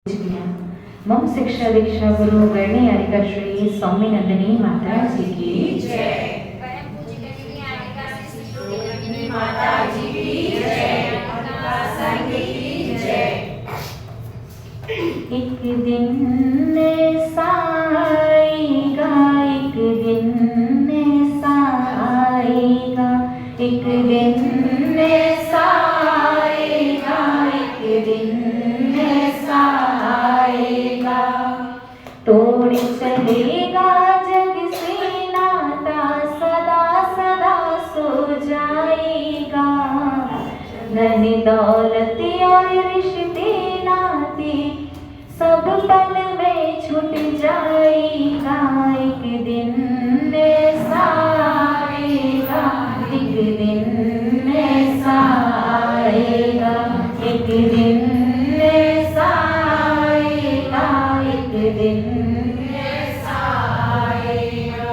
मम शिक्षा दीक्षा गुरु गणनी आरिका श्री स्वामी नंदिनी माता जी की जय। परम पूज्य गणनी आरिका श्री गणनी माता जी की जय। संघ की जय। एक दिन ऐसा आएगा, एक दिन ऐसा आएगा, एक दिन ऐसा आएगा, एक दिन ऐसा आएगा, तोड़ चलेगा जग से नाता, सदा सदा सो जाएगा, धन दौलत और रिश्ते नाते सब पल में छूट जाएगा, एक दिन ऐसा आएगा, एक दिन ऐसा आएगा, एक दिन ऐसा आएगा, एक दिन ऐसा आएगा,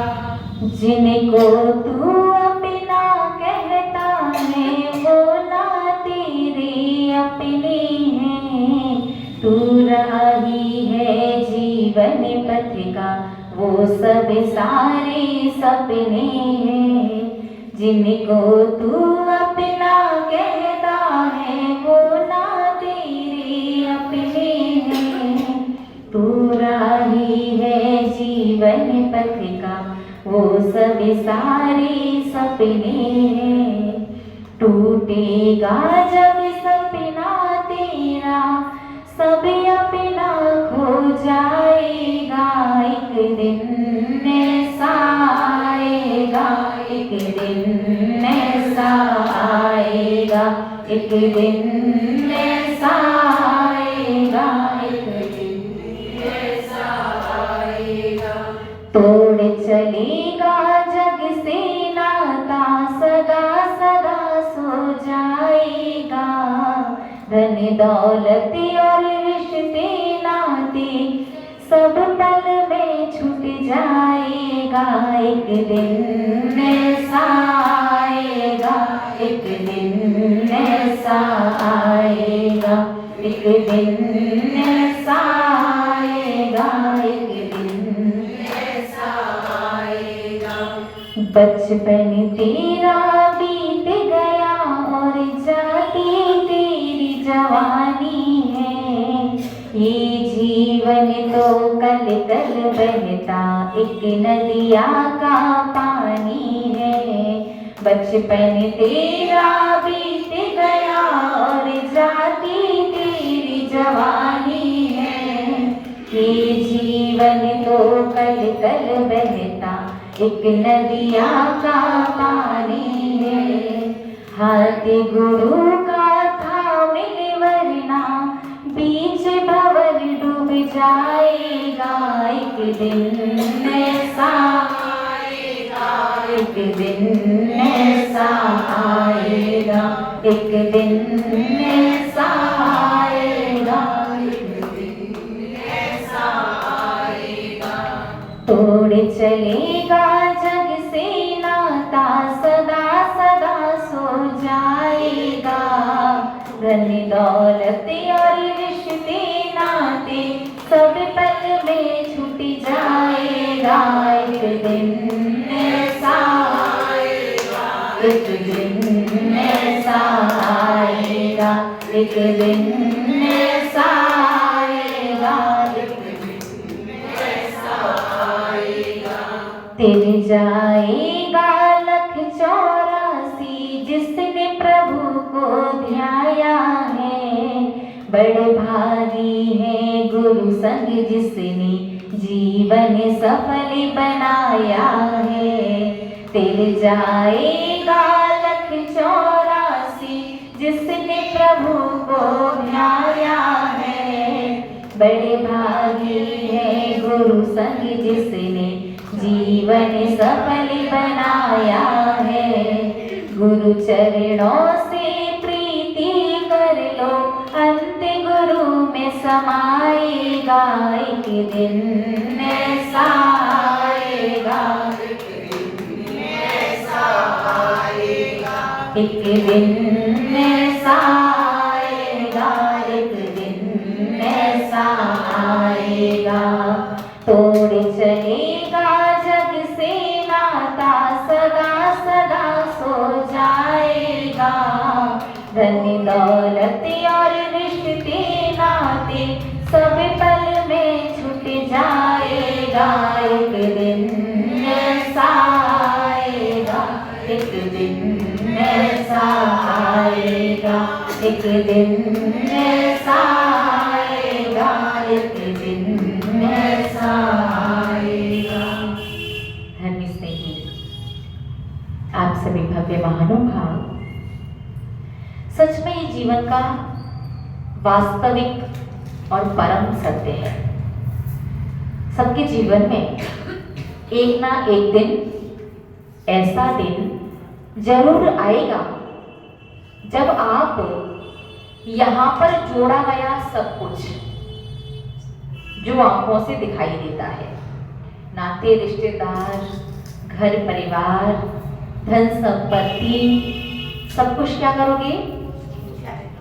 जिनको तू अपना कहता है वो ना तेरे अपने हैं, तू राही है जीवन पथ का वो सब सारे सपने हैं, जिनको तू अपना कहता है वो ना तेरे अपने हैं, तू राही है जीवन पथ का वो सब सारे सपने हैं, टूटेगा जब सपना तेरा सब अपना खो जाएगा, एक दिन ऐसा आएगा, एक दिन ऐसा आएगा, एक दिन ऐसा आएगा, एक दिन ऐसा आएगा, तोड़ चलेगा जग से नाता, सदा सदा सो जाएगा, धन दौलत और रिश्ते नाते सब पल में छूट जाएगा, एक दिन ऐसा आएगा, एक दिन ऐसा आएगा, एक दिन ऐसा आएगा, एक दिन ऐसा आएगा, बचपन तेरा बीत गया और जाती तेरी जवानी है, ये जीवन तो कल कल बहता एक नदिया का पानी है, बचपन तेरा बीत गया और जाती तेरी जवानी है, ये जीवन तो कल कल बहता एक नदिया का पानी है, हाथ गुरु का था मिल वरना बीच भंवर डूब जाएगा, एक दिन ऐसा आएगा, एक दिन ऐसा आएगा, एक दिन ऐसा आएगा, एक दिन ऐसा आएगा, तोड़ चलेगा जग से नाता, सदा सदा सो जाएगा, धन दौलत और रिश्ते नाते सब पल में छूट जाएगा, एक दिन ऐसा आएगा, एक दिन ऐसा आएगा, एक दिन ऐसा आएगा, एक दिन ऐसा आएगा, तेरे जाएगा लख 84 जिसने प्रभु को ध्याया है, बड़े भागी है गुरु संग जिसने जीवन सफल बनाया है, तेरे जाएगा लख 84 जिसने प्रभु को ध्याया है, बड़े भागी है गुरु संग जिसने जीवन सफल बनाया है, गुरु चरणों से प्रीति कर लो अंत गुरु में समाएगा, एक दिन ऐसा आएगा, एक दिन ऐसा आएगा, एक दिन ऐसा आएगा, एक दिन ऐसा ऐसा आएगा। तोड़ चलेगा जग से नाता, सदा सदा सो जाएगा। धन दौलत और रिश्ते नाते सब पल में छूट जाएगा। एक दिन ऐसा आएगा, एक दिन ऐसा आएगा, एक दिन ऐसा आएगा, एक दिन ऐसा आएगा। धर्म स्नेही आप सभी भव्य महानुभाव, सच में ये जीवन का वास्तविक और परम सत्य है। सबके जीवन में एक ना एक दिन ऐसा दिन जरूर आएगा जब आप यहाँ पर जोड़ा गया सब कुछ जो आंखों से दिखाई देता है, नाते रिश्तेदार, घर परिवार, धन संपत्ति, सब कुछ क्या करोगे?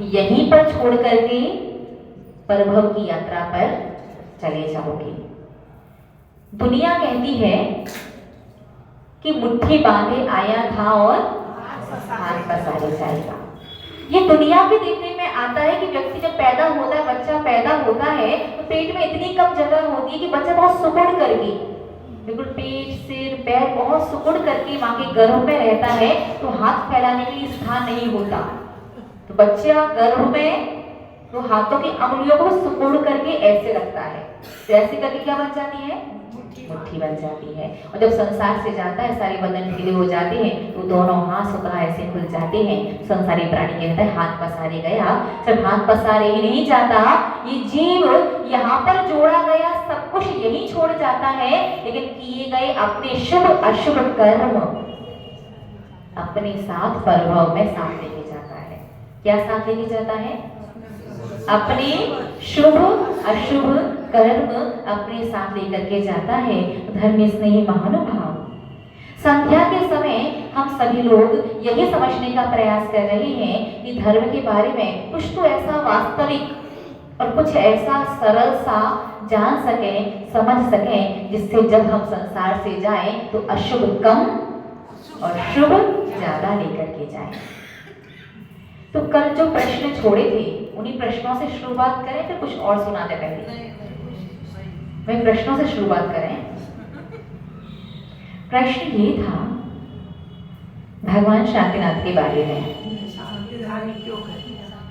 यहीं पर छोड़ करके परभव की यात्रा पर चले जाओगे। दुनिया कहती है कि मुट्ठी बांधे आया था और हाथ पसारे जाएगा। ये दुनिया के देखने में आता है कि व्यक्ति जब पैदा होता है, बच्चा पैदा होता है तो पेट में इतनी कम जगह होती है कि बच्चा बहुत सुकुड़ करके, बिल्कुल पेट सिर पैर बहुत सुकुड़ करके माँ के गर्भ में रहता है, तो हाथ फैलाने के लिए स्थान नहीं होता। तो बच्चा गर्भ में तो हाथों की अंगुलियों को सुकुड़ करके ऐसे रखता है, तो ऐसे करके क्या बन जाती है? मुट्ठी बन जाती है। और जब संसार से जाता है, सारे बदन ढीले हो जाते हैं, तो दोनों हाथ स्वतः ऐसे खुल जाते हैं। संसारी प्राणी कहता है हाथ पसारे गया। सिर्फ हाथ पसारे ही नहीं जाता, ये जीव यहाँ पर जोड़ा गया सब कुछ यही छोड़ जाता है, लेकिन किए गए अपने शुभ अशुभ कर्म अपने साथ परभव में साथ लेके जाता है। क्या साथ लेके जाता है? अपने शुभ अशुभ कर्म अपने साथ लेकर के जाता है। धर्म स्नेही महानुभाव, संध्या के समय हम सभी लोग यही समझने का प्रयास कर रहे हैं कि धर्म के बारे में कुछ तो ऐसा वास्तविक और कुछ ऐसा सरल सा जान सकें, समझ सकें, जिससे जब हम संसार से जाएं तो अशुभ कम और शुभ ज्यादा लेकर के जाएं। तो कल जो प्रश्न छोड़े थे उन्हीं प्रश्नों से शुरुआत करें, फिर कुछ और सुनाते पहले मैं प्रश्नों से शुरुआत करें। प्रश्न ये था भगवान शांतिनाथ के बारे में।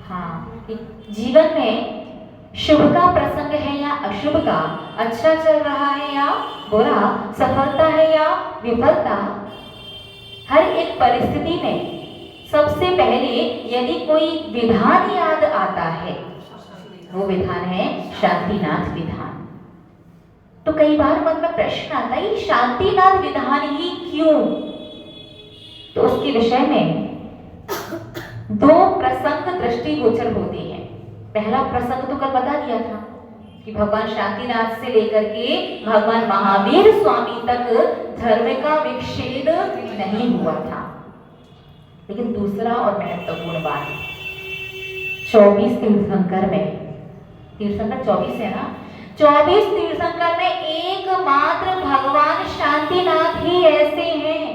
हाँ, कि जीवन में शुभ का प्रसंग है या अशुभ का, अच्छा चल रहा है या बुरा, सफलता है या विफलता, हर एक परिस्थिति में सबसे पहले यदि कोई विधान याद आता है, वो विधान है शांतिनाथ विधान। तो कई बार मन में प्रश्न आता है शांतिनाथ विधान ही क्यों? तो उसके विषय में दो प्रसंग दृष्टिगोचर होते हैं। पहला प्रसंग तो कल बता दिया था कि भगवान शांतिनाथ से लेकर के भगवान महावीर स्वामी तक धर्म का विच्छेद नहीं हुआ था। लेकिन दूसरा और महत्वपूर्ण बात, 24 तीर्थंकर में, तीर्थंकर 24 है ना, 24 तीर्थंकर में एकमात्र भगवान शांतिनाथ ही ऐसे हैं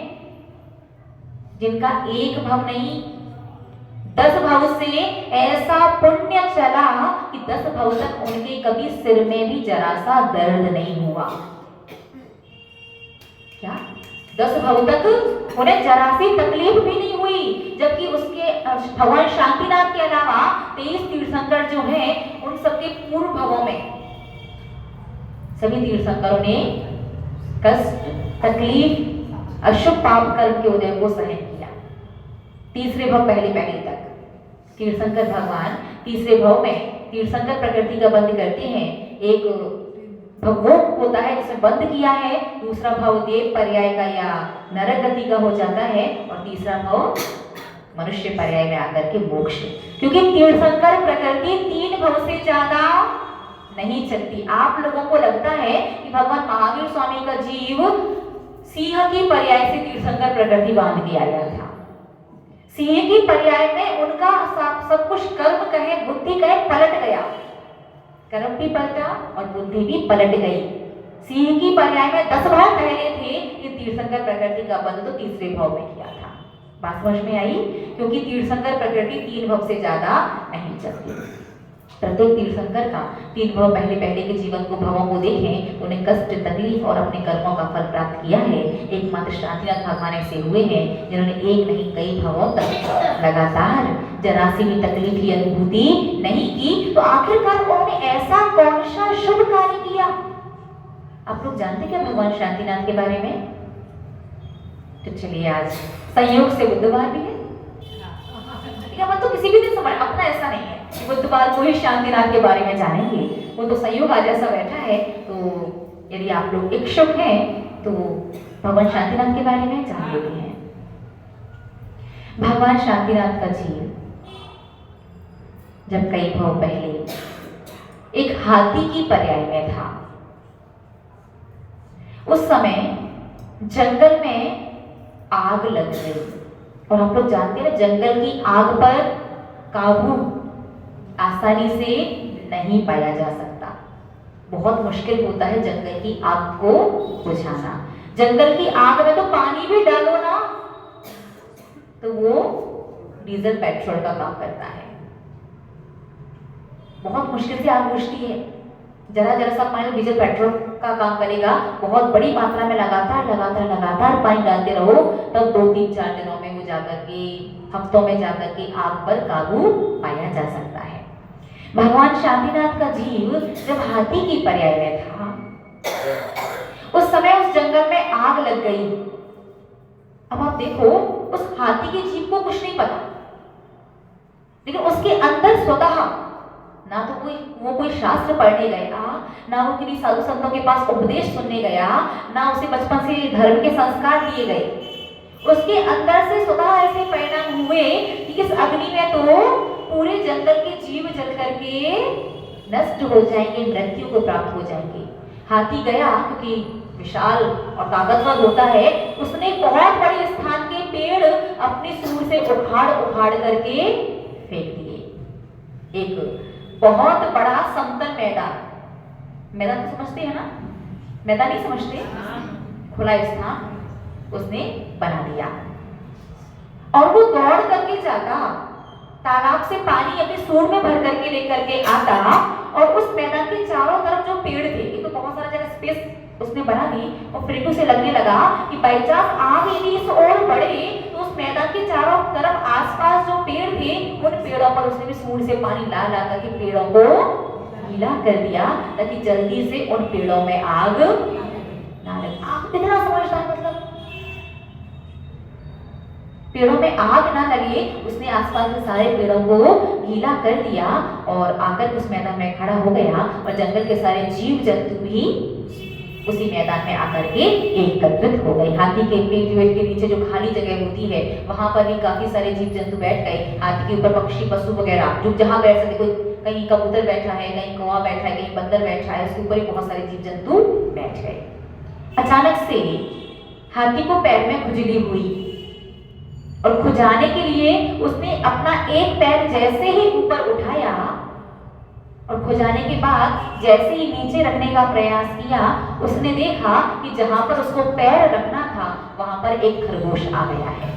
जिनका एक भव नहीं 10 भव से ऐसा पुण्य चला कि 10 भव तक उनके कभी सिर में भी जरा सा दर्द नहीं हुआ। क्या 10 भव तक उन्हें जरा सी तकलीफ भी नहीं हुई, जबकि उसके भगवान शांतिनाथ के अलावा 23 तीर्थंकर जो हैं उन सबके पूर्व भवों में सभी तीर्थंकरों ने कष्ट, तकलीफ, अशुभ पाप कर्म के उदय को सहन किया। तीसरे भव पहले तक तीर्थंकर भगवान तीसरे भव में तीर्थंकर प्रकृति का बंद करते हैं। एक भगवों होता है जिसमें बंद किया है, दूसरा भाव देव पर्याय का या नरक गति का हो जाता है, और तीसरा भाव मनुष्य पर्याय में आकर के मोक्ष। क्योंकि तीर्थंकर प्रकृति 3 भव से ज्यादा नहीं चलती। आप लोगों को लगता है कि भगवान महावीर स्वामी का जीव सिंह की पर्याय से तीर्थंकर प्रकृति बांध के आया था। सिंह की पर्याय में उनका सब कुछ कर्म कहे, बुद्धि कहे, पलट गया। कर्म भी पलटा और बुद्धि भी पलट गई। सिंह की पर्याय में 10 भाव पहले थे, ये तीर्थंकर प्रकृति का बंध तो तीसरे भाव में किया था। बात समझ में आई? क्योंकि तीर्थंकर प्रकृति 3 भाव से ज्यादा नहीं चलती। प्रत्येक तीर्थंकर का 3 भाव पहले के जीवन को भावों को देखें, उन्हें कष्ट, तकलीफ और अपने कर्मों का फल प्राप्त किया है। एकमात्र शांतिनाथ भगवान ऐसे हुए हैं जिन्होंने एक नहीं कई भावों तक लगातार जरा सी भी तकलीफ की अनुभूति नहीं की। तो आखिरकार उन्होंने ऐसा कौन सा शुभ कार्य किया? आप लोग जानते क्या भगवान शांतिनाथ के बारे में? तो चलिए, आज संयोग से बुधवार भी है, मन तो किसी भी दिन समझ, अपना ऐसा नहीं है कि बुधवार को ही शांतिनाथ के बारे में जानेंगे। वो तो संयोग आज ऐसा बैठा है। तो यदि आप लोग इच्छुक हैं तो भगवान शांतिनाथ के बारे में जान लेते हैं। भगवान शांतिनाथ का जीवन जब कई भाव पहले एक हाथी की पर्याय में था, उस समय जंगल में आग लग गई। और हम लोग जानते हैं जंगल की आग पर काबू आसानी से नहीं पाया जा सकता। बहुत मुश्किल होता है जंगल की आग को बुझाना। जंगल की आग में तो पानी भी डालो ना तो वो डीजल पेट्रोल का काम करता है। बहुत मुश्किल से आग बुझती है। जरा सा पानी डीजल पेट्रोल का काम करेगा। बहुत बड़ी मात्रा में लगातार पानी डालते रहो, तब 2-3-4 दिनों में वो जाकर के, हफ्तों में जाकर के आग पर काबू पाया जा सकता है। भगवान शांतिनाथ का जीव जब हाथी की पर्याय में था, उस समय उस जंगल में आग लग गई। अब आप देखो, उस हाथी के जीव को कुछ नहीं पता, लेकिन उसके अंदर स्वतः ना तो वो कोई शास्त्र पढ़ने गया, ना वो किसी साधु संतों के पास उपदेश सुनने गया, ना उसे बचपन से धर्म के संस्कार दिए गए। उसके अंदर से स्वतः ऐसे परिणाम हुए कि इस अग्नि में तो पूरे जंगल के जीव जल करके नष्ट हो जाएंगे, मृत्यु को प्राप्त हो जाएंगे। हाथी गया, क्योंकि विशाल और ताकतवर होता है, उसने बहुत बड़े स्थान के पेड़ अपने सूंड से उखाड़ करके फेंक दिए। एक बहुत बड़ा समतल मैदान तो समझते हैं ना? मैदान नहीं समझते? खुला स्थान उसने बना दिया। और वो दौड़ करके जाता, तालाब से पानी अपने सूंड में भर करके लेकर के आता, और उस मैदान के चारों तरफ जो पेड़ थे, ये तो बहुत सारा जगह स्पेस उसने बना दी, और फिर उसे लगने लगा कि बाई चांस आग यदि इस ओर बढ़े तो उस मैदान के चारों तरफ आसपास जो पेड़ थे, उन पेड़ों पर उसने भी सूंड से पानी ला करके पेड़ों को गीला कर दिया, ताकि जल्दी से उन पेड़ों में आग ना लगे। आग कितना समझदार, मतलब पेड़ों में आग ना लगे, उसने आसपास के सारे पेड़ों को गीला कर दिया और आकर उस मैदान में खड़ा हो गया। और जंगल के सारे जीव जंतु भी उसी मैदान में आकर के एकत्रित हो गए। हाथी के पेट के नीचे जो खाली जगह होती है, वहां पर भी काफी सारे जीव जंतु बैठ गए। हाथी के ऊपर पक्षी, पशु वगैरह जो जहां बैठ सके, कोई कहीं कबूतर बैठा है, कहीं कौवा बैठा है, कहीं बंदर बैठा है, उसके ऊपर भी बहुत सारे जीव जंतु बैठ गए। अचानक से हाथी को पैर में खुजली हुई, और खुजाने के लिए उसने अपना एक पैर जैसे ही ऊपर उठाया, और खुजाने के बाद जैसे ही नीचे रखने का प्रयास किया, उसने देखा कि जहां पर उसको पैर रखना था, वहां पर एक खरगोश आ गया है।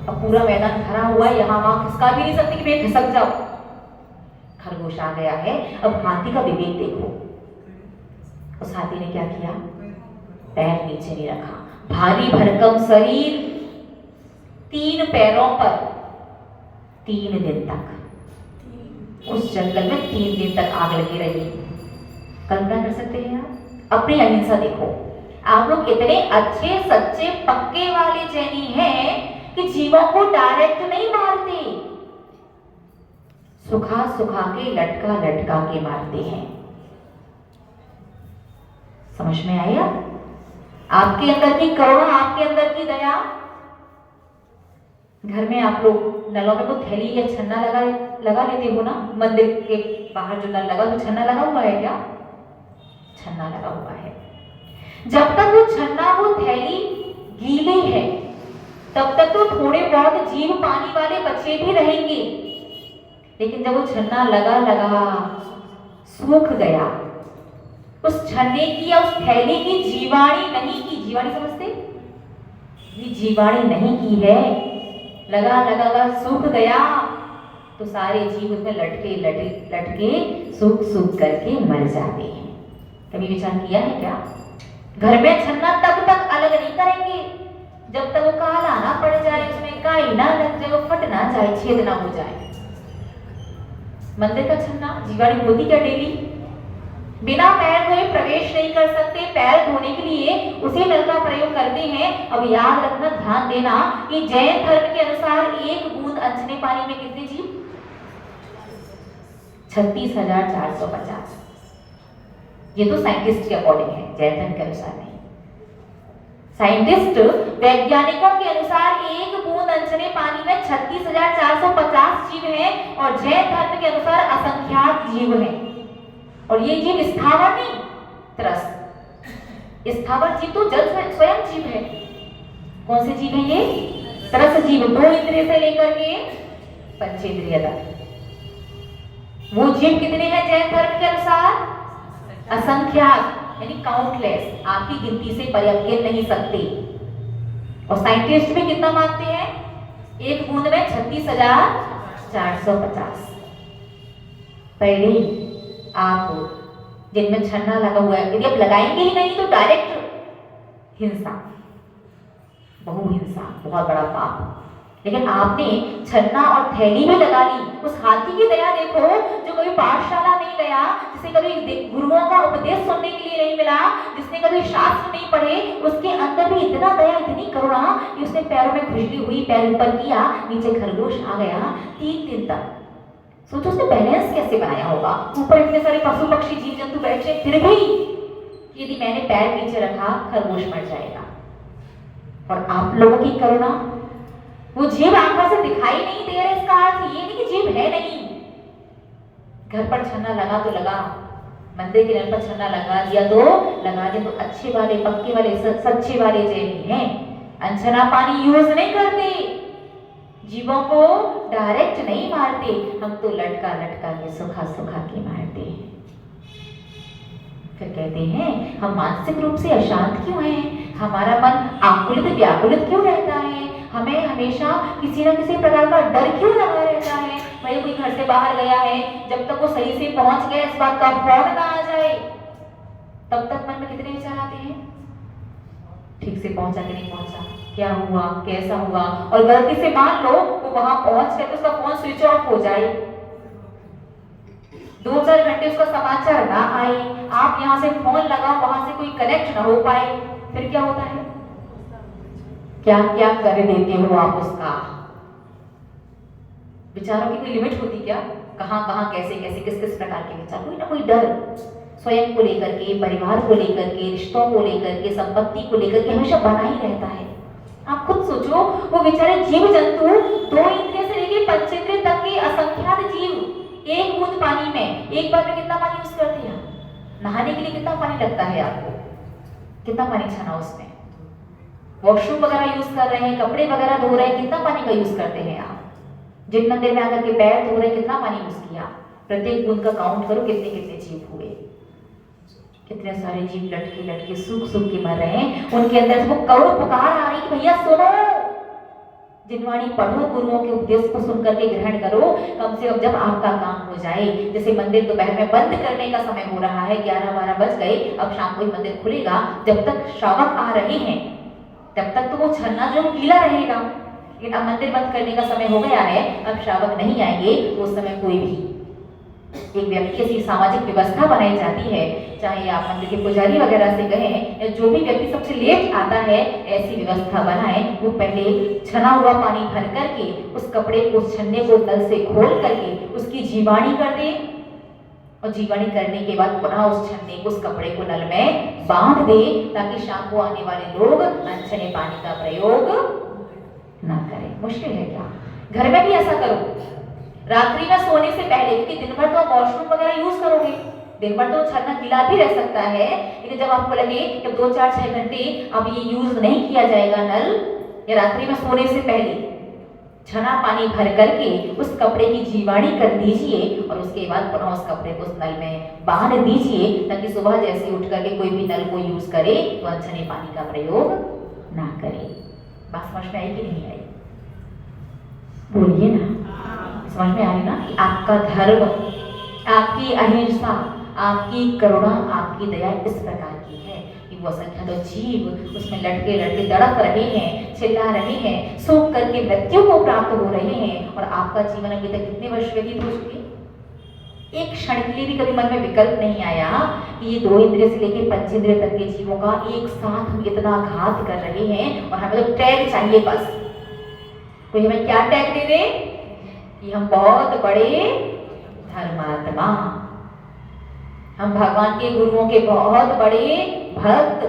अब पूरा मैदान भरा हुआ है, यहाँ वहां खिसका भी नहीं सकती कि मैं खिसक जाऊं। खरगोश आ गया है। अब हाथी का विवेक देखो, उस हाथी ने क्या किया? पैर नीचे नहीं रखा। भारी भरकम शरीर, 3 पैरों पर 3 दिन तक, उस जंगल में 3 दिन तक आग लगी रही। कल्पना कर सकते हैं आप? अपनी अहिंसा देखो। आप लोग इतने अच्छे, सच्चे, पक्के वाले जैनी हैं कि जीवों को डायरेक्ट नहीं मारते, सुखा के, लटका के मारते हैं। समझ में आया? आपके अंदर की करुणा, आपके अंदर की दया। घर में आप लोग नलों में कोई थैली या छन्ना लगा लेते हो ना? मंदिर के बाहर जो नल लगा, तो छन्ना लगा हुआ है क्या? छन्ना लगा हुआ है। जब तक वो छन्ना, वो थैली गीली है, तब तक तो थोड़े बहुत जीव पानी वाले बच्चे भी रहेंगे। लेकिन जब वो छन्ना लगा सूख गया, उस छन्ने की या उस थैली की जीवाणी नहीं की, जीवाणी समझते, ये जीवाणी नहीं की है, लगा लगा सूख गया, तो सारे जीव उसमें लटके लटके सूख सूख करके मर जाते हैं। कभी विचार किया है क्या? घर में छन्ना तब तक अलग नहीं करेंगे जब तक वो काला ना पड़ जाए, उसमें काई ना लग जाए, वो फट ना जाए, छेद ना हो जाए। मंदिर का छन्ना जीवाणी होती क्या डेली? बिना पैर धोए प्रवेश नहीं कर सकते, पैर धोने के लिए उसी नल का प्रयोग करते हैं। अब याद रखना, ध्यान देना कि जैन धर्म के अनुसार एक बूंद अनछने पानी में कितने जीव? 36,450। ये तो साइंटिस्ट के अकॉर्डिंग है, जैन धर्म के अनुसार नहीं। साइंटिस्ट वैज्ञानिकों के अनुसार एक बूंद अनछने पानी में 36,450 जीव हैं और जैन धर्म के अनुसार असंख्यात जीव हैं। और ये जीव स्थावर नहीं, त्रस। स्थावर जीव तो जल स्वयं जीव है। कौन से जीव है ये? त्रस जीव, 2 इंद्रिय से लेकर के पंचेंद्रिय तक। वो जीव कितने हैं जैन धर्म के अनुसार? असंख्यात, यानी काउंटलेस, आपकी गिनती से गिन नहीं सकते। और साइंटिस्ट भी कितना मानते हैं? एक बूंद में 36,450। पहले आप जिनमें छन्ना लगा हुआ है, यदि आप लगाएंगे ही नहीं तो डायरेक्ट हिंसा, बहुहिंसा, बहुत बड़ा पाप। लेकिन आपने छन्ना और थैली भी लगा ली। उस हाथी की दया देखो जो कभी पाठशाला नहीं गया, जिसे कभी गुरुओं का उपदेश सुनने के लिए नहीं मिला, जिसने कभी शास्त्र नहीं पढ़े, उसके अंदर भी इतना दया, इतनी करुणा कि उसने पैरों में खुजली हुई, पैर ऊपर किया, नीचे खरगोश आ गया 3 दिन तक। सोचो उसने बैलेंस कैसे बनाया होगा, ऊपर इतने सारे पशु पक्षी जीव जंतु बैठे, फिर भी यदि मैंने पैर नीचे रखा खरगोश मर जाएगा। और आप लोगों की करुणा, वो जीव आंखों से दिखाई नहीं दे रहे, इसका अर्थ ये नहीं कि जीव है नहीं। घर पर छन्ना लगा तो लगा, मंदिर के नल पर छन्ना लगा दिया तो अच्छे वाले, पक्के वाले, सच्चे वाले जैन हैं। अनछना पानी यूज नहीं करते, जीवों को डायरेक्ट नहीं मारते, हम तो लटका लटका के सुखा सुखा के मारते हैं। फिर कहते हैं हम मानसिक रूप से अशांत क्यों हैं, हमारा मन आकुलित व्याकुलित क्यों रहता है, हमें हमेशा किसी न किसी प्रकार का डर क्यों लगा रहता है। भाई कोई घर से बाहर गया है, जब तक वो सही से पहुंच गया, इस बात का खौफ ना आ जाए, तब तक मन में कितने विचार आते हैं, ठीक से पहुंचा कि नहीं पहुंचा, क्या हुआ, कैसा हुआ। और गलती से मान लो वो वहां पहुंच गए तो उसका फोन स्विच ऑफ हो जाए, 2-4 घंटे उसका समाचार ना आए, आप यहाँ से फोन लगाओ, वहां से कोई कनेक्ट ना हो पाए, फिर क्या होता है? क्या क्या कर देते हो आप उसका। विचारों की कोई लिमिट होती क्या? कहां कहां कैसे कैसे किस किस प्रकार के विचार, कोई ना कोई डर स्वयं को लेकर के, परिवार को लेकर के, रिश्तों को लेकर के, संपत्ति को लेकर के हमेशा बना ही रहता है। आप खुद सोचो, वो बेचारे जीव जंतु 2 इंद्रिय से लेकर पंचेंद्रिय तक के असंख्यात जीव, एक बूंद पानी में एक बार में कितना पानी यूज करते हैं? नहाने के लिए कितना पानी लगता है आपको? कितना पानी छाना उसमें? वॉशरूम वगैरह यूज कर रहे हैं, कपड़े वगैरह धो रहे हैं, कितना पानी का यूज करते हैं आप? जिन मंदिर में आकर के पैर धो रहे हैं, कितना पानी यूज किया? प्रत्येक बूंद का काउंट करो, कितने कितने जीव हुए। कितने सारे जीव लटके लटके सूख सूख के मर रहे हैं, उनके अंदर से वो करुण पुकार आ रही कि भैया सुनो, जिनवाणी पढ़ो, गुरुओं के उपदेश को सुन करके ग्रहण करो। कम से कम जब आपका काम हो जाए, जैसे मंदिर दोपहर में बंद करने का समय हो रहा है, 11-12 बज गए, अब शाम को ही मंदिर खुलेगा, जब तक श्रावक आ रहे हैं तब तक तो वो छन्ना जो गीला रहेगा। लेकिन अब मंदिर बंद करने का समय हो गया है, अब श्रावक नहीं आएंगे, उस समय कोई भी एक व्यक्ति ऐसी सामाजिक व्यवस्था बनाई जाती है, चाहे आप मंदिर के पुजारी वगैरह से कहें या जो भी व्यक्ति सबसे लेट आता है, ऐसी व्यवस्था बनाए, वो पहले छना हुआ पानी भर करके उस कपड़े को, उस छन्ने को नल से खोल करके उसकी जीवाणी कर दे, और जीवाणी करने के बाद पुनः उस छन्ने को, उस कपड़े को नल में बांध दे, ताकि शाम को आने वाले लोग अनछने पानी का प्रयोग ना करें। मुश्किल है क्या? घर में भी ऐसा करो, रात्रि में सोने से पहले, क्योंकि दिन भर तो वॉशरूम वगैरह यूज करोगे, दिन भर तो छन्ना गीला भी रह सकता है, लेकिन जब आपको लगे कि 2-4-6 घंटे अब ये यूज नहीं किया जाएगा नल, या रात्रि में सोने से पहले छना पानी भर करके उस कपड़े की जीवाणी कर दीजिए और उसके बाद पुनः उस कपड़े को उस नल में बांध दीजिए, ताकि सुबह जैसे उठ करके कोई भी नल को यूज करे तो अनछने पानी का प्रयोग ना करे। बात समझ में आई कि नहीं आई? बोलिए ना, समझ में आई ना? आपका धर्म, आपकी अहिंसा, आपकी करुणा, आपकी दया इस प्रकार की है कि वो असंख्य जीव उसमें लटके लटके तड़प रहे हैं, चिल्ला रहे हैं, सूख करके मृत्यु को प्राप्त हो रहे हैं। और आपका जीवन अभी तक कितने वर्ष व्यतीत हो चुके? एक क्षण के लिए भी कभी मन में विकल्प नहीं आया कि ये 2 इंद्रिय से लेकर 5 इंद्रिय तक के जीवों का एक साथ हम इतना घात कर रहे हैं और हमें तो टैग चाहिए बस। कोई हमें क्या टैग दे दे कि हम बहुत बड़े धर्मात्मा, हम भगवान के गुरुओं के बहुत बड़े भक्त,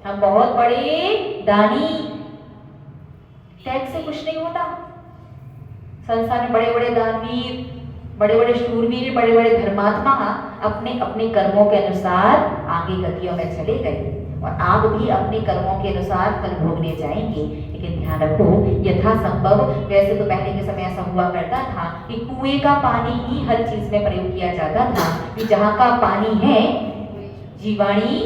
हम बहुत बड़े दानी। टैग से कुछ नहीं होता। संसार में बड़े बड़े दानवीर, बड़े बड़े शूरवीर, बड़े बड़े धर्मात्मा अपने अपने कर्मों के अनुसार आगे गतियों में चले गए और आप भी अपने कर्मों के अनुसार फल भोगने जाएंगे। लेकिन ध्यान रखो, यथासंभव, वैसे तो पहले के समय ऐसा हुआ करता था कि कुएं का पानी ही हर चीज में प्रयोग किया जाता था, कि जहाँ का पानी है जीवाणी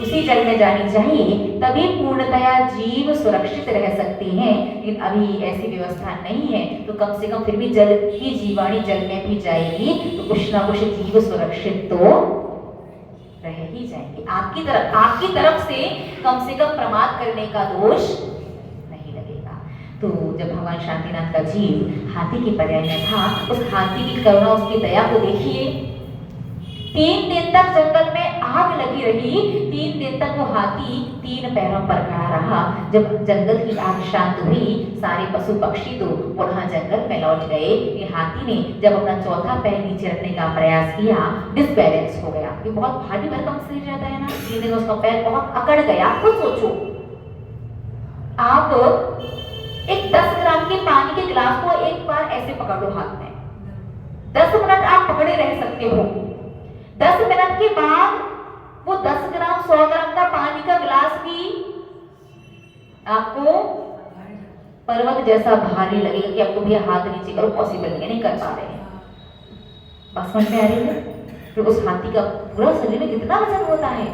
उसी जल में जानी चाहिए, तभी पूर्णतया जीव सुरक्षित रह सकते हैं। लेकिन अभी ऐसी व्यवस्था नहीं है, तो कम से कम फिर भी जल की जीवाणी जल में भी जाएगी तो कुछ ना कुछ जीव सुरक्षित तो रह ही जाएंगे। आपकी तरफ से कम प्रमाद करने का दोष नहीं लगेगा। तो जब भगवान शांतिनाथ का जीव हाथी के पर्याय में था, उस हाथी की करुणा, उसकी दया को देखिए। 3 दिन तक जंगल में आग लगी रही, 3 दिन तक वो हाथी 3 पैरों पर खड़ा रहा। जब जंगल की आग शांत हुई, सारे पशु पक्षी तो पुनः जंगल में लौट गए। ये हाथी ने जब अपना चौथा पैर नीचे रखने का प्रयास किया, डिसबैलेंस हो गया। ये बहुत भारी भरकम शरीर रहता है ना, धीरे धीरे उसका पैर बहुत अकड़ गया। खुद सोचो, आप एक 10 ग्राम के पानी के गिलास को एक बार ऐसे पकड़ लो हाथ में, 10 मिनट आप पकड़े रह सकते हो। 10 मिनट के बाद वो 10 ग्राम 100 ग्राम का पानी का गिलास भी आपको पर्वत जैसा भारी लगेगा कि अब तो भैया हाथ नीचे करो, पॉसिबल नहीं कर पा रहे हैं। बस समझ में आ रही है? तो उस हाथी का पूरा शरीर में कितना वजन होता है।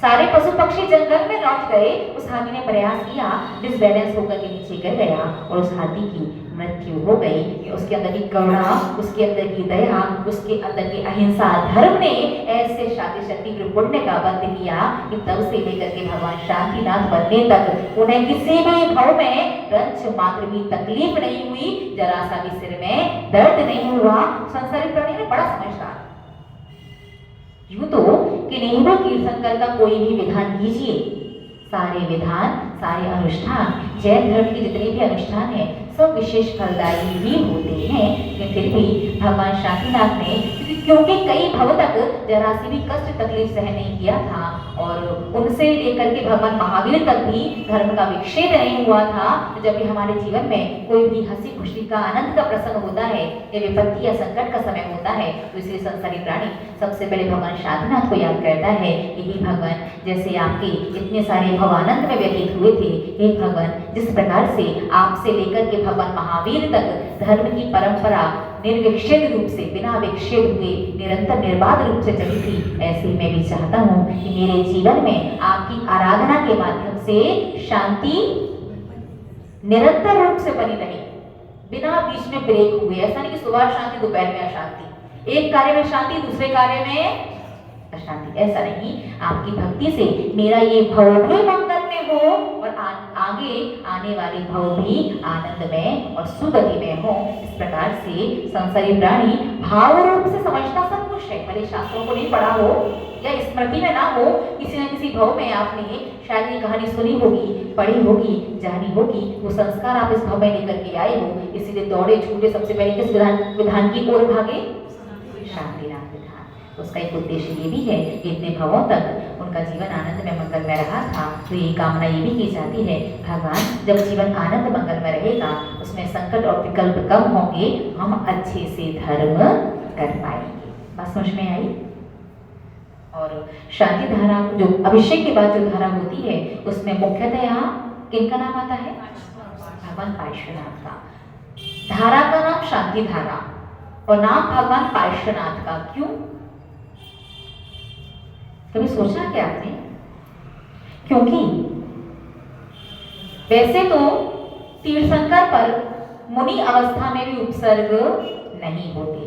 सारे पशु पक्षी जंगल में लौट गए। उस हाथी ने प्रयास किया, डिसबैलेंस होकर के नीचे गिर गया और उस हाथी की मृत्यु हो गई। कि उसके अंदर की करुणा, उसके अंदर की दया, उसके अंदर की अहिंसा, धर्म ने ऐसे शांति शक्ति के पुण्य का बंद किया कि तब से लेकर के भगवान शांतिनाथ बनने तक उन्हें किसी भी भाव में रंच मात्र भी तकलीफ नहीं हुई, जरा सा भी सिर में दर्द नहीं हुआ। संसारी प्राणी ने बड़ा समझदार। यूं तो कि नहीं वो तीर्थंकर का कोई भी विधान कीजिए, सारे विधान, सारे अनुष्ठान, जैन धर्म के जितने भी अनुष्ठान हैं, सब विशेष फलदायी भी होते हैं। लेकिन फिर भी भगवान शांतिनाथ ने, क्योंकि कई भव तक जरा सी भी कष्ट तकलीफ सहन नहीं किया था और उनसे लेकर के भगवान महावीर तक भी धर्म का विक्षेप नहीं हुआ था। तो जब भी हमारे जीवन में कोई भी हंसी खुशी का, आनंद का प्रसंग होता है या विपत्ति या संकट का समय होता है, तो इसलिए संसारी प्राणी सबसे पहले भगवान शांतिनाथ को याद करता है कि हे भगवान, जैसे आपके इतने सारे भव आनंद में व्यतीत हुए थे, हे भगवान, जिस प्रकार से आपसे लेकर के भगवान महावीर तक धर्म की परंपरा निर्विक्षेप रूप से, बिना विक्षेप हुए, निरंतर निर्बाध रूप से चली थी, ऐसे मैं भी चाहता हूँ कि मेरे जीवन में आपकी आराधना के माध्यम से शांति निरंतर रूप से बनी रहे, बिना बीच में ब्रेक हुए। ऐसा नहीं कि सुबह शांति, दोपहर में अशांति, एक कार्य में शांति, दूसरे कार्य में अशांति, ऐसा नहीं। आपकी भक्ति से मेरा ये भव भी मंगल में हो और आगे आने वाले भव भी आनंद में और सुगति में हो। इस प्रकार से संसारी प्राणी भाव रूप से समझता सब कुछ है, भले शास्त्रों को नहीं पढ़ा हो या स्मृति में ना हो, किसी न किसी भव में आपने शायद ये कहानी सुनी होगी, पढ़ी होगी, जानी होगी, वो संस्कार आप इस भव में लेकर के आए हो। इसीलिए दौड़े छूटे सबसे पहले किस विधान की ओर भागे? शांतिनाथ विधान। उसका एक उद्देश्य ये भी है कि इतने भवों तक उनका जीवन आनंद में मंगल में रहा था, तो ये कामना ये भी की जाती है, भगवान जब जीवन आनंद मंगल में रहेगा, उसमें संकट और विकल्प कम होंगे, हम अच्छे से धर्म कर पाएंगे। बात समझ में आई? और शांति धारा, जो अभिषेक के बाद जो धारा होती है, उसमें मुख्यतः यहाँ किनका नाम आता है? भगवान पार्श्वनाथ का। धारा का नाम शांति धारा और नाम भगवान पार्श्वनाथ का। क्यों? कभी सोचा क्या आपने? क्योंकि वैसे तो तीर्थंकर पर मुनि अवस्था में भी उपसर्ग नहीं होते,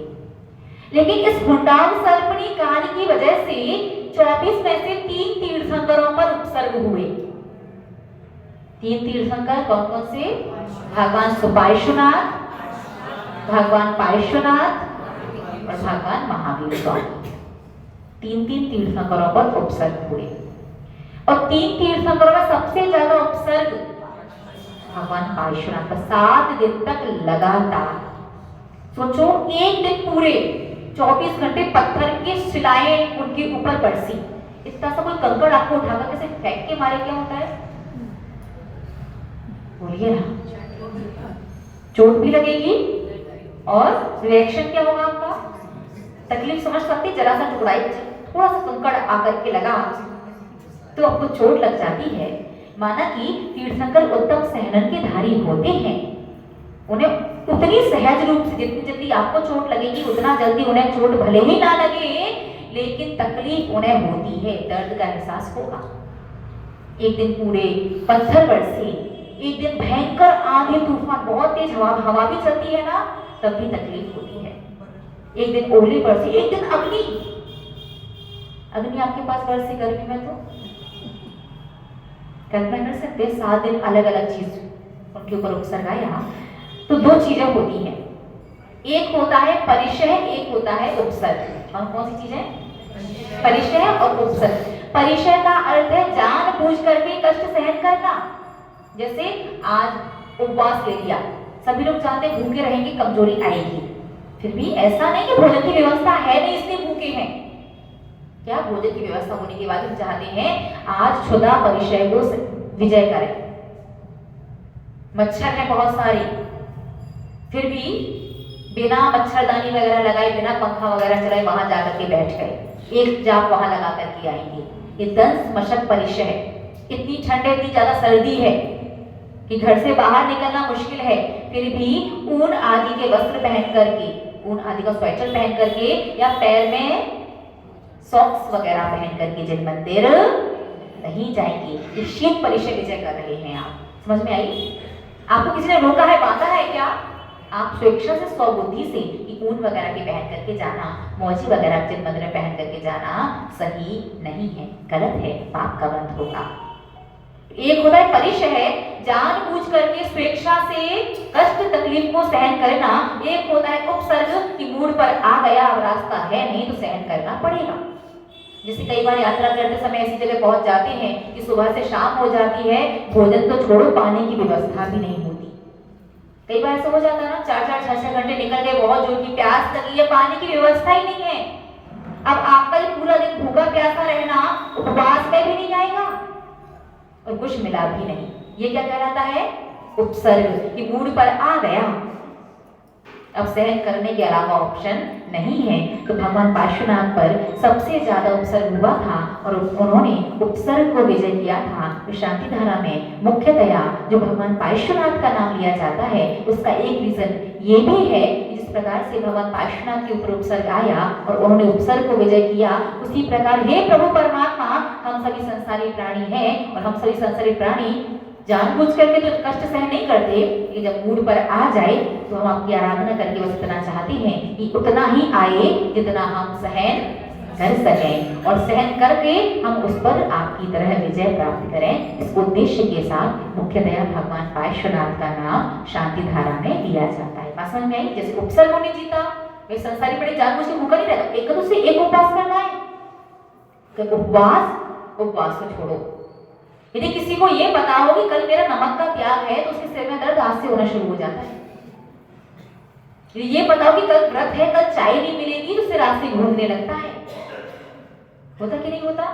लेकिन इस हुंडाव सर्पणी काल की वजह से 24 में से 3 तीर्थंकरों पर उपसर्ग हुए। 3 तीर्थंकर कौन कौन से? भगवान सुपार्श्वनाथ, भगवान पार्श्वनाथ और भगवान महावीर स्वामी। 3 तीर्थंकरों पर उपसर्ग हुए और 3 तीर्थंकरों में सबसे ज्यादा उपसर्ग भगवान पार्श्वनाथ पर 7 दिन तक लगातार। सोचो, एक दिन पूरे 24 घंटे पत्थर की शिलाएं उनके ऊपर बरसी। इतना सा कोई कंकड़ आपको उठाकर कैसे फेंक के मारे, क्या होता है? बोलिए ना, चोट भी लगेगी और रिएक्शन क्या होगा आपका? तकलीफ समझ सकते? जरा सा टुकड़ा, थोड़ा सा कंकड़ आकर के लगा तो आपको चोट लग जाती है। माना कि तीर्थंकर उत्तम सहनन के धारी होते हैं, उन्हें उतनी सहज रूप से जितनी जल्दी आपको चोट लगेगी उतना जल्दी उन्हें चोट भले ही ना लगे, लेकिन तकलीफ उन्हें होती है, दर्द का एहसास होगा। एक दिन पूरे पत्थर बरसे, एक दिन भयंकर आंधी तूफान, बहुत तेज हवा भी चलती है ना, तब भी तकलीफ होती है। एक दिन ओले बरसे, एक दिन अग्नि आपके पास बरसे गर्मी में, तो कल्पना कर सकते हैं 7 दिन अलग अलग चीज उनके ऊपर उपसर्ग आया। तो 2 चीजें होती हैं, एक होता है परिचय, एक होता है उपसर्ग। और कौन सी चीजें? परिचय और उपसर्ग। परिचय का अर्थ है जानबूझ करके कष्ट सहन करना। जैसे आज उपवास ले लिया, सभी लोग चाहते हैं भूखे रहेंगे कमजोरी आएगी, फिर भी ऐसा नहीं कि भोजन की व्यवस्था है नहीं इसलिए भूखे हैं। क्या भोजन की व्यवस्था होने के बाद हम चाहते हैं आज क्षुधा परिचय को विजय करें। मच्छर है बहुत सारे, फिर भी बिना मच्छरदानी वगैरह लगाए, बिना पंखा वगैरह चलाए वहां जाकर के बैठ गए, एक जाप वहां लगा करके आएंगे। ये दंश मशक परिचय है। इतनी ठंड है, इतनी ज्यादा सर्दी है कि घर से बाहर निकलना मुश्किल है, फिर भी ऊन आदि के वस्त्र पहन करके, ऊन आदि का स्वेटर पहन करके या पैर में सॉक्स वगैरह पहन करके जिन मंदिर नहीं जाएंगे, ये शीत परिचय विजय कर रहे हैं। आप समझ में आई? आपको किसी ने रोका है, बांधा है क्या? आप स्वेच्छा से स्वबुद्धि से कि ऊन वगैरह के पहन करके जाना, मौजी वगैरह जिन मंदिर में पहन करके जाना सही नहीं है, गलत है, पाप का बंध होगा। एक होता है परिचय, जानबूझ करके स्वेच्छा से कष्ट तकलीफ को सहन करना। एक होता है उपसर्ग कि मूड पर आ गया, अब रास्ता है नहीं तो सहन करना पड़ेगा। जैसे कई बार यात्रा करते समय ऐसी जगह पहुंच जाते हैं कि सुबह से शाम हो जाती है, भोजन तो छोड़ो पानी की व्यवस्था भी नहीं होती। कई बार ऐसा हो जाता है ना, 4-4, 6-6 घंटे निकल गए, बहुत जोर की प्यास लगी है, पानी की व्यवस्था ही नहीं है। अब आपका ये पूरा दिन भूखा प्यासा रहना उपवास में भी नहीं आएगा और कुछ मिला भी नहीं। ये क्या कहलाता है? उपसर्ग कि मूड पर आ गया, अब सहन करने के अलावा ऑप्शन नहीं है। तो भगवान पार्श्वनाथ पर सबसे ज्यादा उपसर्ग हुआ था और उन्होंने उपसर्ग को विजय किया था। तो शांति धारा में मुख्यतया जो भगवान पार्श्वनाथ का नाम लिया जाता है उसका एक रीजन ये भी है, जिस प्रकार से भगवान पार्श्वनाथ के ऊपर उपसर्ग आया और उन्होंने उपसर्ग को विजय किया, उसी प्रकार हे प्रभु परमात्मा, हम सभी संसारी प्राणी हैं और हम सभी संसारी प्राणी जानबूझ करके तो कष्ट सहन नहीं करते, कि जब मूड पर आ जाए तो हम आपकी आराधना करके बस इतना चाहते हैं कि उतना ही आए जितना हम सहन कर सकें और सहन करके हम उस पर आपकी तरह विजय प्राप्त करें। इस उद्देश्य के साथ मुख्यतया भगवान पार्श्वनाथ का नाम शांति धारा में लिया जाता है। बात समझ में आई? जैसे उपसर्ग ने जीता, वे संसारी बड़े जानबूझ के भूखा नहीं रहता, एक तो से एक उपवास करना है। तो उपवास को छोड़ो। यदि किसी को ये पता हो कि कल मेरा नमक का त्याग है तो उसके सिर में दर्द आज से होना शुरू हो जाता है। यदि ये पता हो कि कल व्रत है, कल चाय नहीं मिलेगी तो सिर आज से घूमने लगता है। होता कि नहीं होता?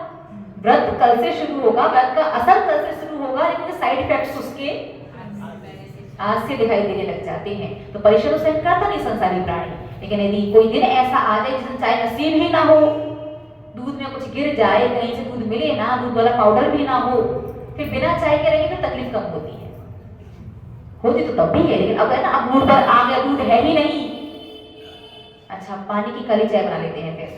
व्रत कल से शुरू होगा, व्रत का असर कल से शुरू होगा, लेकिन साइड इफेक्ट्स उसके आज से दिखाई देने लग जाते हैं। तो परिश्रम तो सहन करता नहीं संसारी प्राणी, लेकिन यदि कोई दिन ऐसा आ जाए जिस दिन चाय नसीब ही ना हो, दूध में कुछ गिर जाए, कहीं से दूध मिले ना, दूध वाला पाउडर भी ना हो, फिर बिना चाय के रहेंगे तो तकलीफ कम होती है। होती तो तब भी है, लेकिन अगर ना अब दूध पर आ गया, दूध है ही नहीं, अच्छा पानी की कली चाय बना लेते हैं फिर,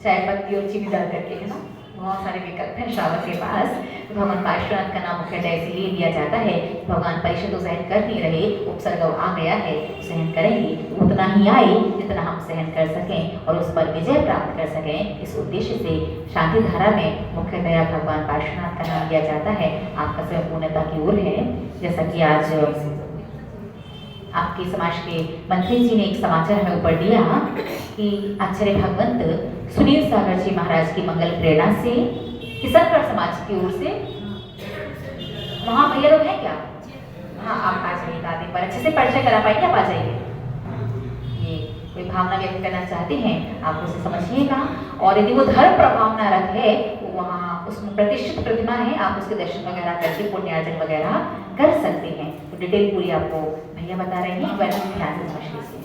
चाय पत्ती और चीनी डाल करके, है ना। बहुत सारे विकल्प हैं श्रावक के पास। तो भगवान पार्श्वनाथ का नाम मुख्यतः इसलिए लिया जाता है, भगवान परीक्षा तो सहन कर नहीं रहे, उपसर्ग आ गया है, सहन करेंगे तो उतना ही आए जितना हम सहन कर सकें और उस पर विजय प्राप्त कर सकें। इस उद्देश्य से शांति धारा में मुख्यतः भगवान पार्श्वनाथ का नाम लिया जाता है। आपका स्वयं पूर्णता की ओर है। जैसा कि आज आपके समाज के मंत्री जी ने एक समाचार हमें ऊपर दिया कि आचार्य भगवंत सुनील सागर जी महाराज की मंगल प्रेरणा से किसनगढ़ समाज की ओर से, वहाँ भैया लोग हैं क्या? हाँ, आप आ जाइए, एक बार अच्छे से परिचय करा पाएंगे, आप आ जाइए। ये कोई भावना व्यक्त करना चाहते हैं आप उसे समझिएगा, और यदि वो धर्म प्रभावना रख है तो वहाँ उसमें प्रतिष्ठित प्रतिमा है, आप उसके दर्शन वगैरह करके पुण्यार्जन वगैरह कर सकते हैं। तो डिटेल पूरी आपको भैया बता रहे हैं, एक बार ध्यान से समझ लीजिए।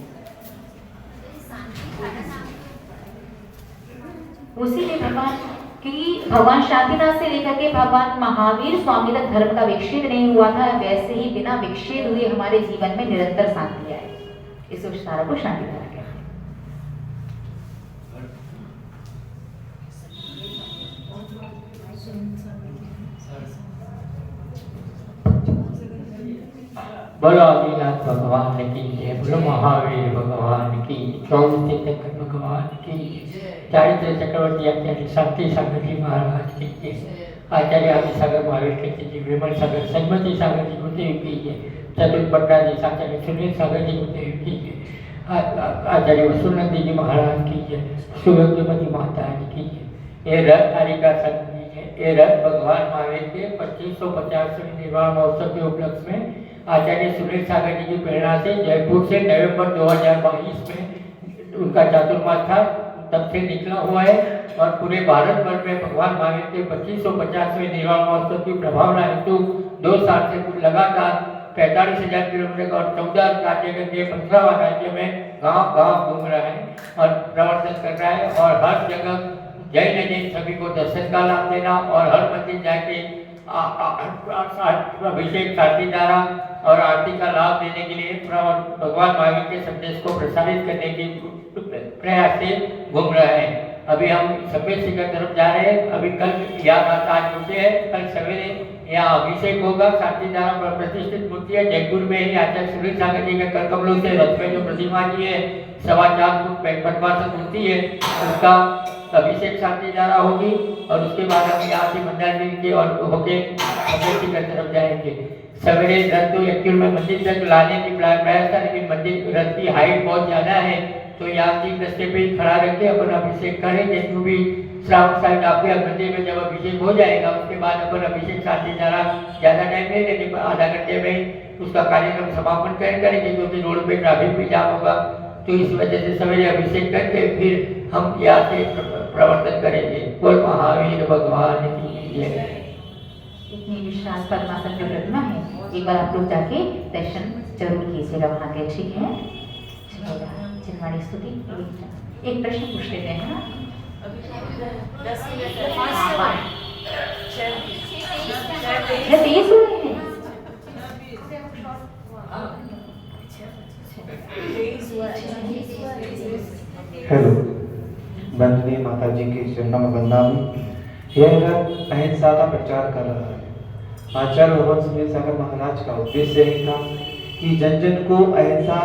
उसी में भगवान शांतिनाथ से लेकर के भगवान महावीर स्वामी तक धर्म का विक्षेप नहीं हुआ था, वैसे ही बिना विक्षेप हुए हमारे जीवन में निरंतर शांति आए। इस विचार को शांति धारा कहते हैं। बोलो आदिनाथ भगवान की जय, बोलो महावीर भगवान की, 24 चक्र भगवान की, चारित्र चक्रवर्ती आचार्य शांति सागर जी महाराज की जय, आचार्य आदि सागर महावीर के जी, विमल सागर संगमती सागर जी को देव की जय, चतुर्पट्टा जी आचार्य सुनील सागर जी को देव की जय, आचार्य वसुनंदी जी महाराज की जय, सुगंधमती माता जी की जय। ये रथ कारिका संघ जी है, ये रथ भगवान महावीर के 2550वें निर्वाण महोत्सव के उपलक्ष्य में आचार्य सुनील सागर जी की प्रेरणा से जयपुर से नवंबर 2022 में उनका चातुर्मास था, तब से निकला हुआ है, और पूरे भारत भर में भगवान महावीर के 2550वें निर्वाण महोत्सव की प्रभावना हेतु 2 साल से लगातार 45,000 किलोमीटर और 14 राज्य के 15 राज्य में गांव घूम रहा है और प्रवर्तन कर रहा है, और हर जगह जय जैन सभी को दर्शन का लाभ देना और हर मंदिर जाके अभिषेक आरती द्वारा और आरती का लाभ देने के लिए भगवान महावीर के संदेश को प्रसारित करने के प्रयास से घूम रहे हैं। अभी हम सफेद शिखर तरफ जा रहे हैं। अभी कल यहाँ आज रुके हैं, कल सवेरे यहाँ अभिषेक होगा। शांति धारा पर प्रतिष्ठित मूर्ति है जयपुर में ही आचार्य सुनील सागर जी के कर कमलों से रथ में जो प्रतिमा जी है 4.25 फुट पद्मासन मूर्ति है, उसका अभिषेक शांति धारा होगी, और उसके बाद हम यहाँ से मंदिर के और होके सफेद शिखर तरफ जाएंगे। सवेरे रथ तो एक्चुअल में मंदिर तक लाने की प्रयास था, लेकिन मंदिर रथ की हाइट बहुत ज़्यादा है, तो यहाँ की रस्ते पे ही खड़ा रख के अपन अभिषेक करेंगे। जो भी श्रावण साइड आपके मंदिर में जब अभिषेक हो जाएगा, उसके बाद अपन अभिषेक शांति धारा ज़्यादा टाइम नहीं लेंगे, आधा घंटे में उसका कार्यक्रम समापन करेंगे, क्योंकि रोड पे ट्रैफिक भी जाम होगा। तो इस वजह से सवेरे अभिषेक करके फिर हम यहाँ से प्रवर्तन करेंगे। बोल महावीर भगवान की जय। इतनी विश्वास पद्मासन जो प्रतिमा है, एक बार आप लोग जाके दर्शन जरूर कीजिएगा वहाँ के, ठीक है? चिन्हवाड़ी स्तुति एक प्रश्न पूछ लेते हैं ना। तेज हुए हैं। हेलो, वंदनीय माता जी के चरणों में वंदना। यह रथ अहिंसा का प्रचार कर रहा है। आचार्य भगवान सुनील सागर महाराज का उद्देश्य यही था कि जन जन को अहिंसा,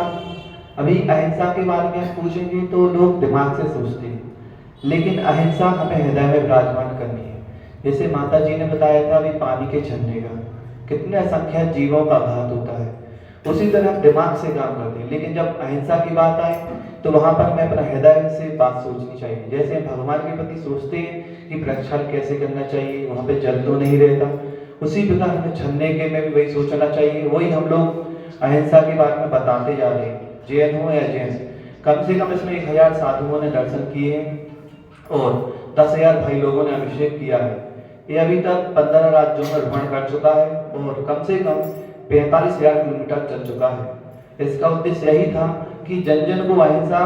अभी अहिंसा के बारे में पूछेंगे तो लोग दिमाग से सोचते हैं, लेकिन अहिंसा हमें हृदय में विराजमान करनी है। जैसे माता जी ने बताया था अभी पानी के छन्ने का, कितने असंख्य जीवों का घात होता है, उसी तरह हम दिमाग से काम करते हैं, लेकिन जब अहिंसा की बात आए तो वहाँ पर हमें अपना हृदय से बात सोचनी चाहिए। जैसे हम भगवान के प्रति सोचते हैं कि प्रक्षाल कैसे करना चाहिए, वहाँ पे जल तो नहीं रहता, उसी प्रकार हमें छन्ने के में भी वही सोचना चाहिए। वही हम लोग अहिंसा के बारे में बताते जा रहे हैं, जैन हो या जैन। कम से कम इसमें 1000 साधुओं ने दर्शन किए हैं और 10,000 भाई लोगों ने अभिषेक किया है। ये अभी तक 15 राज्यों में भ्रमण कर चुका है और कम से कम 45,000 किलोमीटर चल चुका है। इसका उद्देश्य यही था कि जन जन को अहिंसा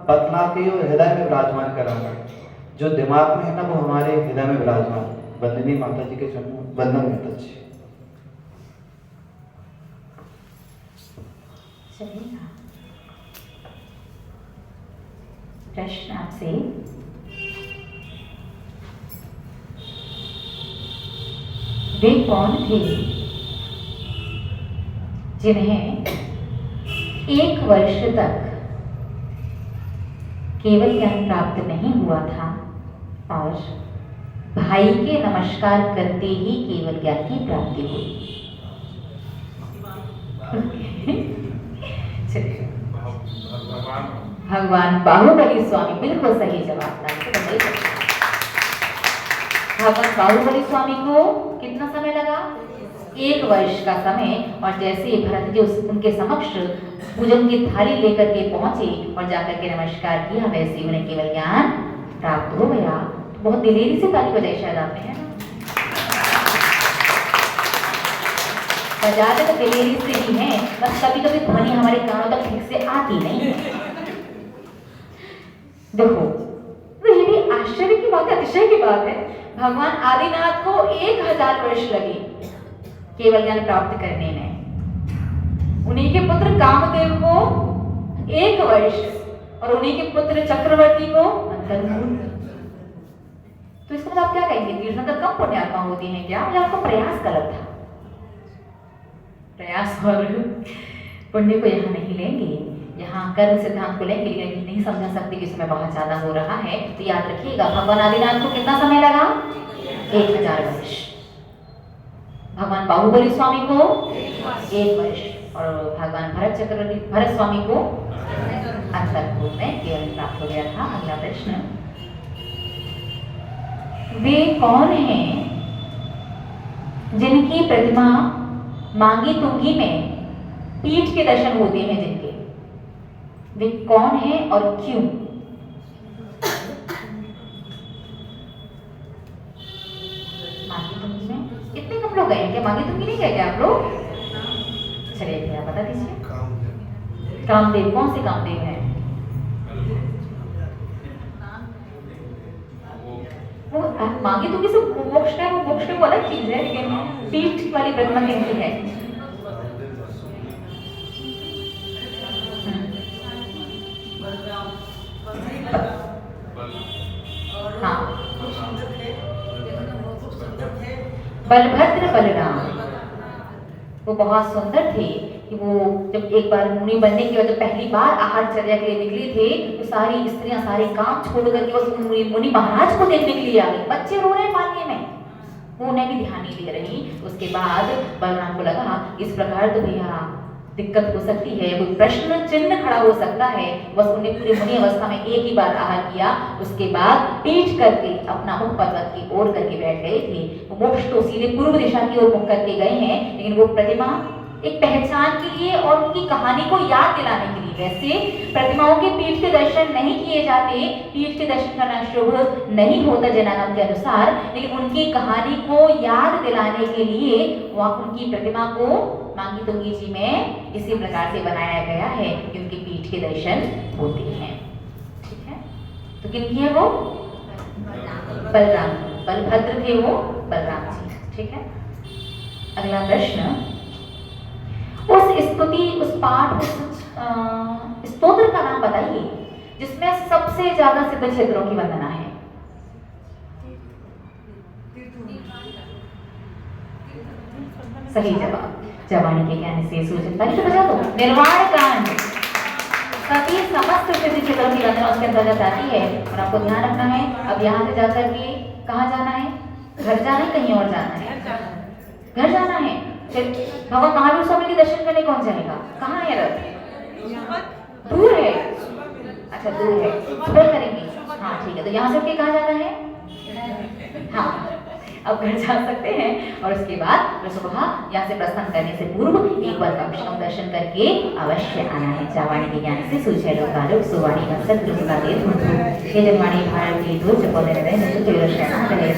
बतला के और हृदय में विराजमान कराना। जो दिमाग में है ना, वो हमारे हृदय में विराजमान। वंदनीय माता जी के चरणों वंदन माता जी। चलेगा। प्रश्न आपसे, वे कौन थे जिन्हें 1 वर्ष तक केवल ज्ञान प्राप्त नहीं हुआ था और भाई के नमस्कार करते ही केवल ज्ञान की प्राप्ति हुई? भगवान बाहुबली स्वामी, बिल्कुल सही जवाब। भगवान बाहुबली स्वामी को कितना समय लगा? 1 वर्ष का समय। और जैसे भरत जी उनके समक्ष पूजन की थाली लेकर के पहुंचे और जाकर के नमस्कार किया, वैसे उन्हें केवल ज्ञान प्राप्त हो गया। बहुत दिलेरी से ताली बजाई शायद आपने, है ना? बजाते तो दिलेरी से ही है, बस कभी कभी ध्वनि हमारे कानों तक ठीक से आती नहीं है। देखो, तो ये भी आश्चर्य की बात है, अतिशय की बात है। भगवान आदिनाथ को 1000 वर्ष लगे केवल ज्ञान प्राप्त करने में। उन्हीं के पुत्र कामदेव को 1 वर्ष और उन्हीं के पुत्र चक्रवर्ती को अंतर्मुख। तो इसका मतलब आप क्या कहेंगे? तीर्थंकर कम पुण्यात्मा होती हैं क्या, या उनका प्रयास गलत था? प्रयास और पुण्य को यहाँ नहीं लेंगे, यहाँ कर्म सिद्धांत को लेंगे, लेकिन नहीं समझा सकते कि समय बहुत ज्यादा हो रहा है। तो याद रखिएगा, भगवान आदिनाथ को कितना समय लगा? 1000 वर्ष। भगवान बाहुबली स्वामी को 1 वर्ष और भगवान भरत स्वामी को अंतर्मुख में केवल प्राप्त हो गया था। अगला प्रश्न, वे कौन हैं जिनकी प्रतिमा मांगी तुंगी में पीठ के दर्शन होते हैं? जिनके, वे कौन हैं और क्यों? मांगी तुंगी में कितने कम लोग गए हैं? क्या मांगी तुंगी नहीं गए क्या आप लोग? चलिए भैया बता दीजिए। कामदेव, कौन से कामदेव हैं? वो मांगी तुंगी से मोक्ष है, वो मोक्ष वो अलग चीज है, लेकिन पीठ वाली प्रतिमा कैसी है? हाँ, बलभद्र बलराम। वो बहुत सुंदर थे कि वो जब एक बार मुनि बनने के बाद जब पहली बार आहारचर्या के लिए निकले थे, तो सारी स्त्रियां सारे काम छोड़ करके बस मुनि महाराज को देखने के लिए आ गई। बच्चे रो रहे हैं पालने में, वो उन्हें भी ध्यान नहीं दे रही। उसके बाद बलराम को लगा इस प्रकार तो भैया दिक्कत हो सकती है, कोई प्रश्न चिन्ह खड़ा हो सकता है। बस उन्हें पूरी मुनि अवस्था में एक ही बार आहार किया, उसके बाद पीठ करके अपना मुख पर्वत की ओर करके बैठ गए थे। वो मोक्ष तो सीधे पूर्व दिशा की ओर मुख करके गए हैं, लेकिन वो प्रतिमा एक पहचान के लिए और उनकी कहानी को याद दिलाने के लिए। वैसे प्रतिमाओं के पीठ के दर्शन नहीं किए जाते, पीठ के दर्शन करना शुभ नहीं होता जैनागम के अनुसार, लेकिन उनकी कहानी को याद दिलाने के लिए वह उनकी प्रतिमा को मांगी तुंगी जी में इसी प्रकार से बनाया गया है कि उनकी पीठ के दर्शन होते हैं। ठीक है, तो किनकी है वो? बलराम, बलभद्र थे वो बलराम जी। ठीक है, अगला प्रश्न, उस स्तुति, उस पाठ, उस स्तोत्र का नाम बताइए जिसमें सबसे ज्यादा सिद्ध क्षेत्रों की वंदना है। सही जवाब, जवानी के ज्ञान से सूचित ताली बजा दो। निर्वाण कांड, सभी समस्त सिद्ध क्षेत्रों की वंदना उसके अंतर्गत आती है। और आपको ध्यान रखना है, अब यहाँ से जाकर के कहाँ जाना है? घर जाना है, कहीं और जाना है? घर जाना है। फिर भगवान महावीर स्वामी के दर्शन करने कौन जाएगा? कहाँ है रथ? दूर है, अच्छा दूर है, सुबह करेंगे। हाँ ठीक है, तो यहाँ से उठ के कहाँ जाना है? हाँ, अब घर जा सकते हैं। और उसके बाद सुबह यहाँ से प्रस्थान करने से पूर्व एक बार वैष्णव दर्शन करके अवश्य आना है। जावाणी के ज्ञान से सूझे लोकालोक सुवाणी का सत्य सुना दे। ये जनवाणी भारत की दूर चपोले रहे